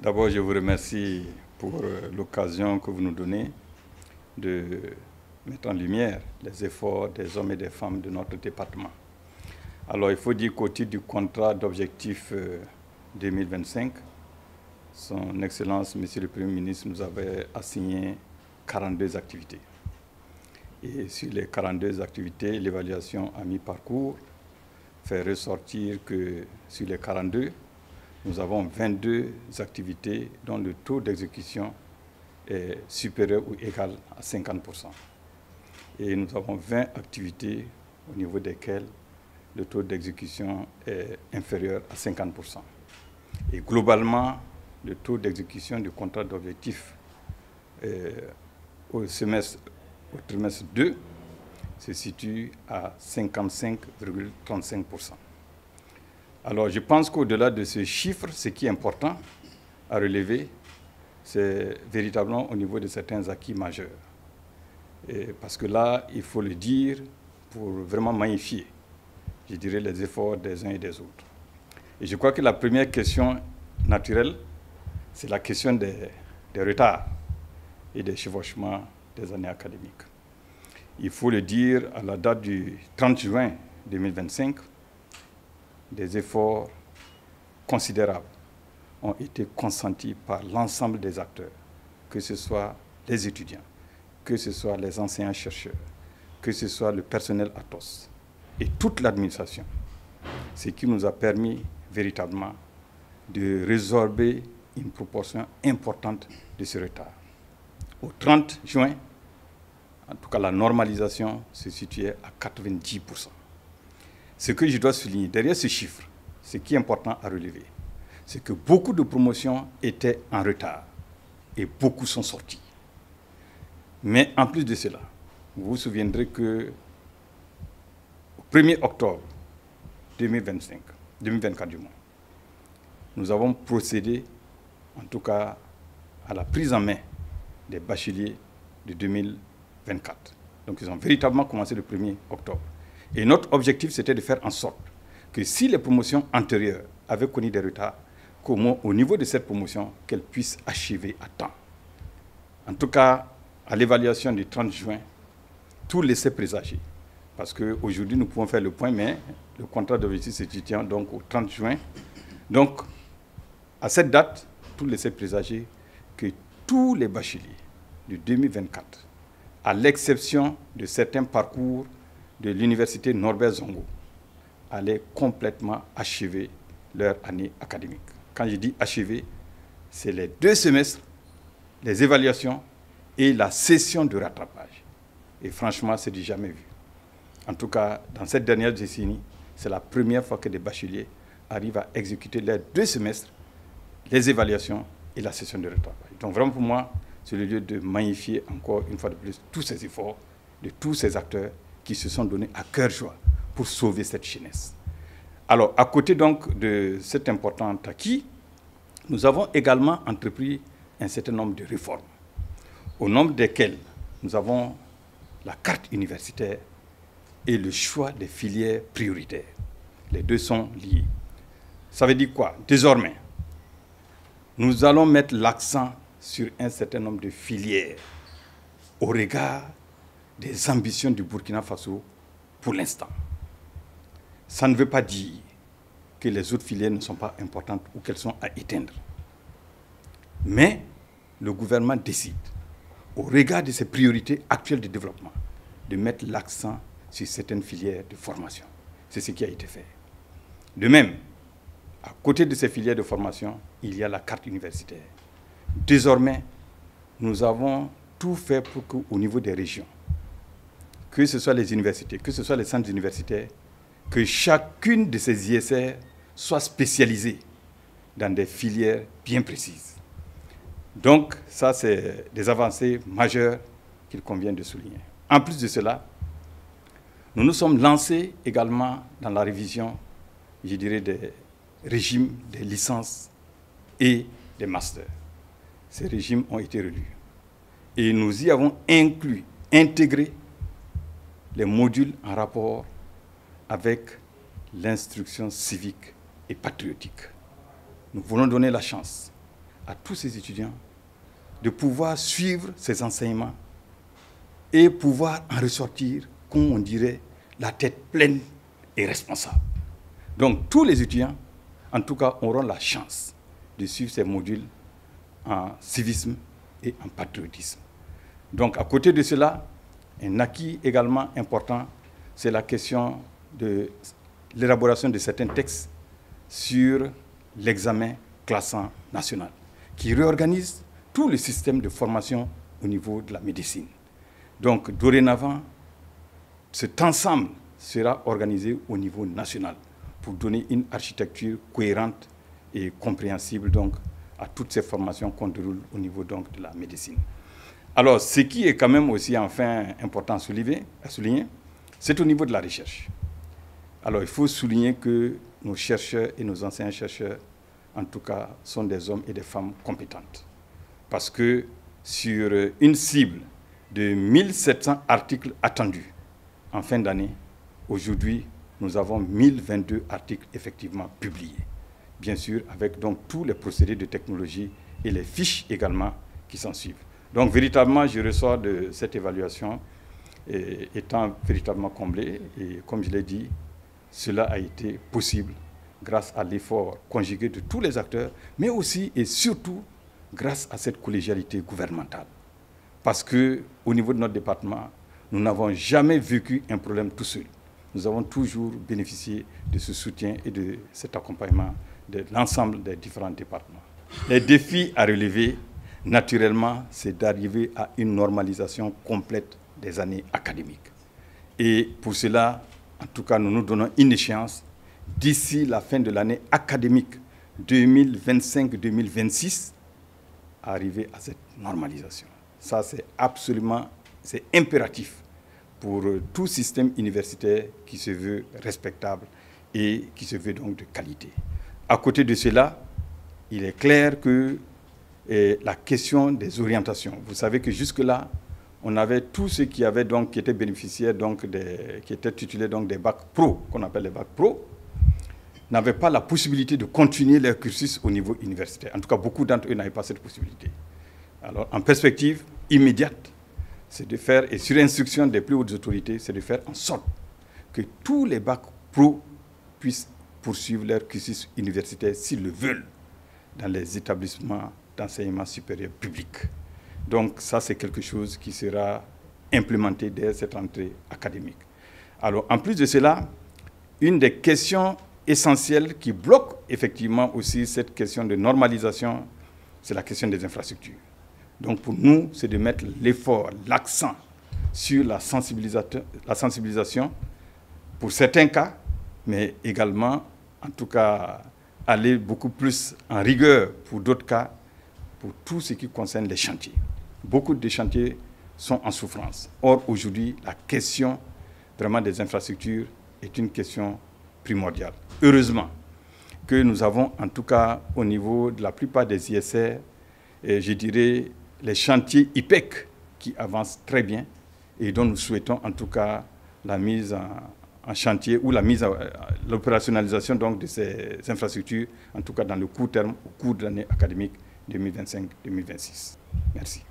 D'abord, je vous remercie pour l'occasion que vous nous donnez de mettre en lumière les efforts des hommes et des femmes de notre département. Alors, il faut dire qu'au titre du contrat d'objectif 2025, son Excellence, Monsieur le Premier ministre, nous avait assigné 42 activités. Et sur les 42 activités, l'évaluation à mi-parcours fait ressortir que sur les 42, nous avons 22 activités dont le taux d'exécution est supérieur ou égal à 50%. Et nous avons 20 activités au niveau desquelles le taux d'exécution est inférieur à 50%. Et globalement, le taux d'exécution du contrat d'objectif au trimestre 2 se situe à 55,35%. Alors, je pense qu'au-delà de ce chiffre, ce qui est important à relever, c'est véritablement au niveau de certains acquis majeurs. Parce que là, il faut le dire pour vraiment magnifier, je dirais, les efforts des uns et des autres. Et je crois que la première question naturelle, c'est la question des retards et des chevauchements des années académiques. Il faut le dire, à la date du 30 juin 2025, des efforts considérables ont été consentis par l'ensemble des acteurs, que ce soit les étudiants, que ce soit les enseignants-chercheurs, que ce soit le personnel ATOS et toute l'administration, ce qui nous a permis véritablement de résorber une proportion importante de ce retard. Au 30 juin, en tout cas la normalisation se situait à 90%. Ce que je dois souligner derrière ce chiffre, ce qui est important à relever, c'est que beaucoup de promotions étaient en retard et beaucoup sont sortis. Mais en plus de cela, vous vous souviendrez que au 1er octobre 2024 du moins, nous avons procédé, en tout cas, à la prise en main des bacheliers de 2024. Donc ils ont véritablement commencé le 1er octobre. Et notre objectif, c'était de faire en sorte que si les promotions antérieures avaient connu des retards, qu'au moins au niveau de cette promotion, qu'elles puissent achever à temps. En tout cas, à l'évaluation du 30 juin, tout laissait présager. Parce qu'aujourd'hui, nous pouvons faire le point, mais le contrat d'objectif se tient donc au 30 juin. Donc, à cette date, tout laissait présager que tous les bacheliers de 2024, à l'exception de certains parcours de l'université Norbert Zongo, allaient complètement achever leur année académique. Quand je dis achever, c'est les 2 semestres, les évaluations et la session de rattrapage. Et franchement, c'est du jamais vu. En tout cas, dans cette dernière décennie, c'est la première fois que des bacheliers arrivent à exécuter les 2 semestres, les évaluations et la session de rattrapage. Donc vraiment pour moi, c'est le lieu de magnifier encore une fois de plus tous ces efforts de tous ces acteurs qui se sont donnés à cœur joie pour sauver cette jeunesse. Alors, à côté donc de cet important acquis, nous avons également entrepris un certain nombre de réformes, au nombre desquelles nous avons la carte universitaire et le choix des filières prioritaires. Les deux sont liés. Ça veut dire quoi? Désormais, nous allons mettre l'accent sur un certain nombre de filières au regard des ambitions du Burkina Faso pour l'instant. Ça ne veut pas dire que les autres filières ne sont pas importantes ou qu'elles sont à éteindre. Mais le gouvernement décide, au regard de ses priorités actuelles de développement, de mettre l'accent sur certaines filières de formation. C'est ce qui a été fait. De même, à côté de ces filières de formation, il y a la carte universitaire. Désormais, nous avons tout fait pour qu'au niveau des régions, que ce soit les universités, que ce soit les centres universitaires, que chacune de ces ISR soit spécialisée dans des filières bien précises. Donc, ça, c'est des avancées majeures qu'il convient de souligner. En plus de cela, nous nous sommes lancés également dans la révision, je dirais, des régimes des licences et des masters. Ces régimes ont été relus. Et nous y avons intégré les modules en rapport avec l'instruction civique et patriotique. Nous voulons donner la chance à tous ces étudiants de pouvoir suivre ces enseignements et pouvoir en ressortir, comme on dirait, la tête pleine et responsable. Donc tous les étudiants, en tout cas, auront la chance de suivre ces modules en civisme et en patriotisme. Donc à côté de cela, un acquis également important, c'est la question de l'élaboration de certains textes sur l'examen classant national, qui réorganise tout le système de formation au niveau de la médecine. Donc dorénavant, cet ensemble sera organisé au niveau national pour donner une architecture cohérente et compréhensible donc, à toutes ces formations qu'on déroule au niveau donc, de la médecine. Alors, ce qui est quand même aussi enfin important à souligner, c'est au niveau de la recherche. Alors, il faut souligner que nos chercheurs et nos anciens chercheurs, en tout cas, sont des hommes et des femmes compétentes. Parce que sur une cible de 1700 articles attendus en fin d'année, aujourd'hui, nous avons 1022 articles effectivement publiés. Bien sûr, avec donc tous les procédés de technologie et les fiches également qui s'en suivent. Donc, véritablement, je ressors de cette évaluation étant véritablement comblé. Et comme je l'ai dit, cela a été possible grâce à l'effort conjugué de tous les acteurs, mais aussi et surtout grâce à cette collégialité gouvernementale. Parce qu'au niveau de notre département, nous n'avons jamais vécu un problème tout seul. Nous avons toujours bénéficié de ce soutien et de cet accompagnement de l'ensemble des différents départements. Les défis à relever, naturellement, c'est d'arriver à une normalisation complète des années académiques. Et pour cela, en tout cas, nous nous donnons une échéance d'ici la fin de l'année académique 2025-2026 à arriver à cette normalisation. Ça, c'est absolument, c'est impératif pour tout système universitaire qui se veut respectable et qui se veut donc de qualité. À côté de cela, il est clair que la question des orientations, vous savez que jusque-là, on avait tous ceux qui étaient bénéficiaires, qui étaient titulaires donc, des bacs pro, qu'on appelle les bacs pro, n'avaient pas la possibilité de continuer leur cursus au niveau universitaire. En tout cas, beaucoup d'entre eux n'avaient pas cette possibilité. Alors, en perspective immédiate, c'est de faire, et sur instruction des plus hautes autorités, c'est de faire en sorte que tous les bacs pro puissent poursuivre leur cursus universitaire s'ils le veulent dans les établissements d'enseignement supérieur public. Donc ça, c'est quelque chose qui sera implémenté dès cette rentrée académique. Alors, en plus de cela, une des questions essentielles qui bloque effectivement aussi cette question de normalisation, c'est la question des infrastructures. Donc pour nous, c'est de mettre l'effort, l'accent sur la sensibilisation pour certains cas, mais également, en tout cas, aller beaucoup plus en rigueur pour d'autres cas, pour tout ce qui concerne les chantiers. Beaucoup de chantiers sont en souffrance. Or, aujourd'hui, la question vraiment des infrastructures est une question primordiale. Heureusement que nous avons, en tout cas, au niveau de la plupart des ISR, je dirais, les chantiers IPEC qui avancent très bien et dont nous souhaitons, en tout cas, la mise en chantier ou l'opérationnalisation donc de ces infrastructures, en tout cas dans le court terme, au cours de l'année académique 2025-2026. Merci.